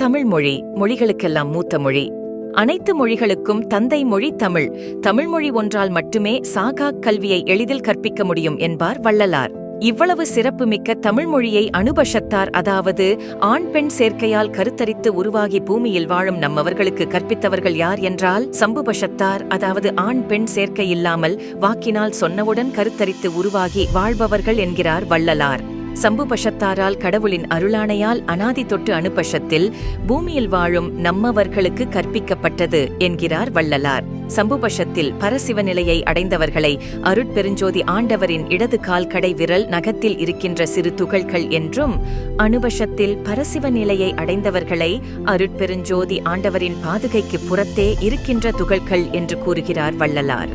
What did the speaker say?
தமிழ் மொழி மொழிகளுக்கெல்லாம் மூத்த மொழி. அனைத்து மொழிகளுக்கும் தந்தை மொழி தமிழ். தமிழ் மொழி ஒன்றால் மட்டுமே சாகா கல்வியை எளிதில் கற்பிக்க முடியும் என்பார் வள்ளலார். இவ்வளவு சிறப்புமிக்க தமிழ் மொழியை அனுபஷத்தார், அதாவது ஆண் பெண் சேர்க்கையால் கருத்தரித்து உருவாகி பூமியில் வாழும் நம்மவர்களுக்கு கற்பித்தவர்கள் யார் என்றால் சம்புபஷத்தார், அதாவது ஆண் பெண் சேர்க்கை இல்லாமல் வாக்கினால் சொன்னவுடன் கருத்தரித்து உருவாகி வாழ்பவர்கள் என்கிறார் வள்ளலார். சம்புபஷத்தாரால் கடவுளின் அருளாணையால் அனாதி தொட்டு அனுபஷத்தில் பூமியில் வாழும் நம்மவர்களுக்கு கற்பிக்கப்பட்டது என்கிறார் வள்ளலார். சம்புபஷத்தில் பரசிவ நிலையை அடைந்தவர்களை அருட்பெருஞ்சோதி ஆண்டவரின் இடது கால் கடை விரல் நகத்தில் இருக்கின்ற சிறு துகள்கள் என்றும், அனுபஷத்தில் பரசிவ நிலையை அடைந்தவர்களை அருட்பெருஞ்சோதி ஆண்டவரின் பாதுகைக்கு புறத்தே இருக்கின்ற துகள்கள் என்று கூறுகிறார் வள்ளலார்.